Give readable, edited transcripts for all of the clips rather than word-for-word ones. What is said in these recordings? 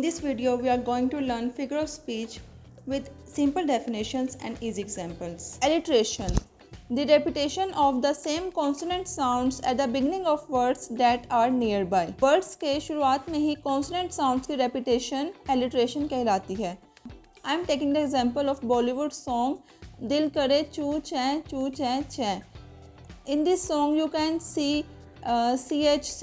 this video, we are going to learn figure of speech with simple definitions and easy examples. Alliteration. The repetition of the same consonant sounds at the beginning of words that are nearby. Words के शुरुआत में ही consonant sounds की repetition alliteration कहलाती है. I am taking the example of Bollywood song Dil Kare Choo Chai Chai. In this song, you can see ch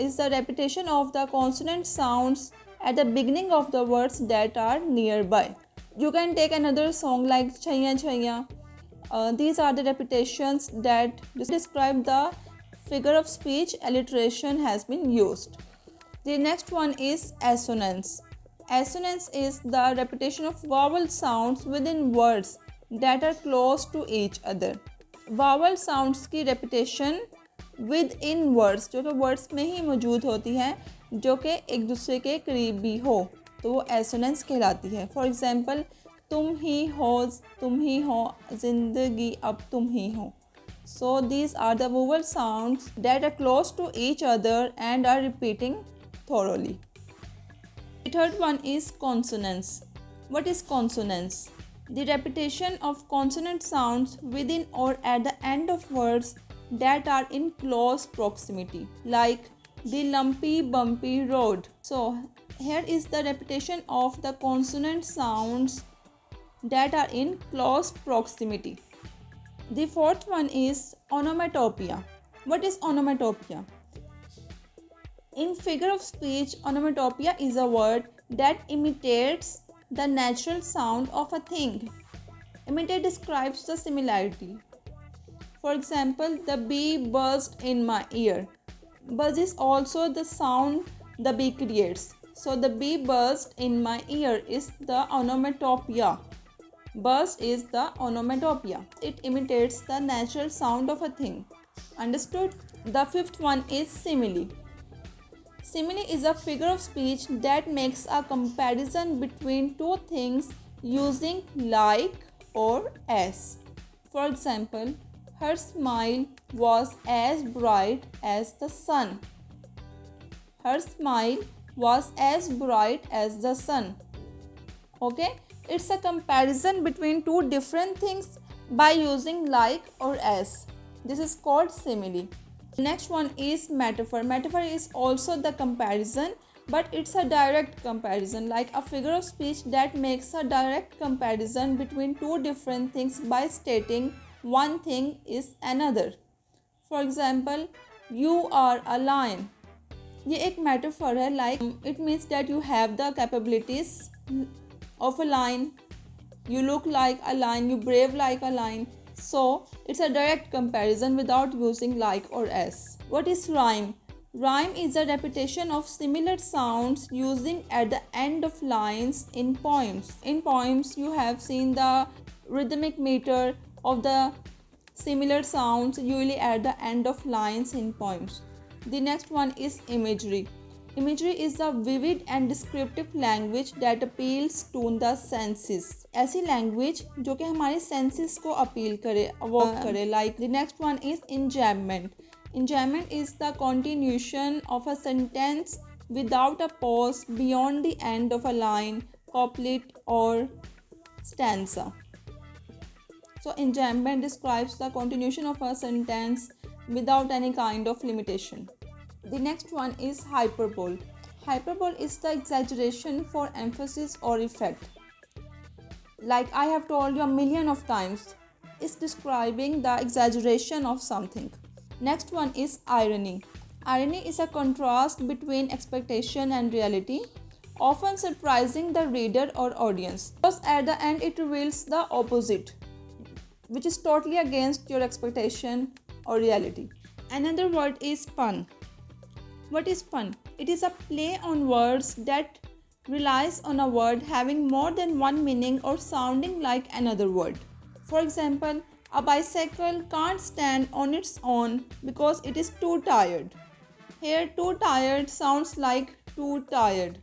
is the repetition of the consonant sounds at the beginning of the words that are nearby. You can take another song like Chaiya Chaiya. These are the repetitions that describe the figure of speech alliteration has been used. The next one is assonance. Assonance is the repetition of vowel sounds within words that are close to each other. Vowel sounds की repetition with in words जो कि words में ही मौजूद होती है जो कि एक दूसरे के करीब भी हो तो वो एसोनेंस कहलाती है. फॉर एग्जांपल तुम ही हो ज़िंदगी अब तुम ही हो. So these are the vowel sounds that are close to each other and are repeating thoroughly. The third one is consonance. What is consonance? The repetition of consonant sounds within or at the end of words that are in close proximity, like the lumpy bumpy road. So here is the repetition of the consonant sounds that are in close proximity. The fourth one is onomatopoeia. What is onomatopoeia? In figure of speech, onomatopoeia is a word that imitates the natural sound of a thing. Imitate describes the similarity. For example, the bee buzzed in my ear. Buzz is also the sound the bee creates. So the bee buzzed in my ear is the onomatopoeia. Buzz is the onomatopoeia. It imitates the natural sound of a thing. Understood? The fifth one is simile. Simile is a figure of speech that makes a comparison between two things using like or as. For example, her smile was as bright as the sun. Her smile was as bright as the sun. Okay? It's a comparison between two different things by using like or as. This is called simile. The next one is metaphor. Metaphor is also the comparison, but it's a direct comparison, like a figure of speech that makes a direct comparison between two different things by stating one thing is another. For example, you are a lion. ये एक metaphor है, like it means that you have the capabilities of a lion, you look like a lion, you brave like a lion. So it's a direct comparison without using like or as. What is rhyme? Rhyme is a repetition of similar sounds using at the end of lines in poems. In poems, you have seen the rhythmic meter of the similar sounds usually at the end of lines in poems. The next one is imagery. Imagery is a vivid and descriptive language that appeals to the senses. ऐसी language जो कि हमारे senses को appeal करे, evoke करे. Like the next one is enjambment. Enjambment is the continuation of a sentence without a pause beyond the end of a line, couplet or stanza. So enjambment describes the continuation of a sentence without any kind of limitation. The next one is hyperbole. Hyperbole is the exaggeration for emphasis or effect. Like I have told you a million of times, it's describing the exaggeration of something. Next one is irony. Irony is a contrast between expectation and reality, often surprising the reader or audience, because at the end it reveals the opposite, which is totally against your expectation or reality. Another word is pun. What is pun? It is a play on words that relies on a word having more than one meaning or sounding like another word. For example, a bicycle can't stand on its own because it is too tired. Here, too tired sounds like too tired.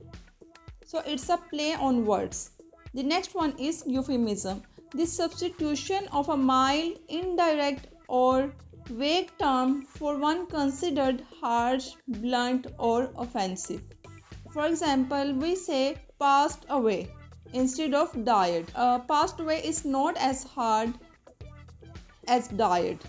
So it's a play on words. The next one is euphemism. The substitution of a mild, indirect or vague term for one considered harsh, blunt or offensive. For example, we say passed away instead of died. Passed away is not as hard as died.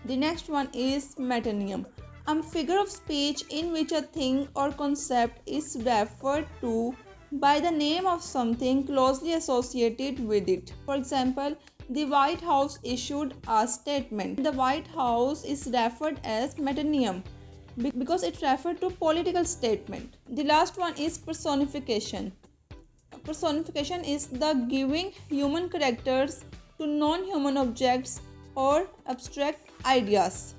The next one is metonymy, a figure of speech in which a thing or concept is referred to by the name of something closely associated with it. For example, the White House issued a statement. The White House is referred as metonymy because it referred to political statement. The last one is personification. Personification is the giving human characters to non-human objects or abstract ideas.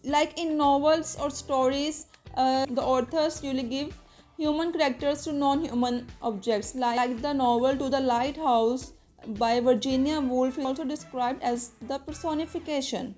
Like in novels or stories, the authors usually give human characters to non-human objects. Like the novel To the Lighthouse by Virginia Woolf is also described as the personification.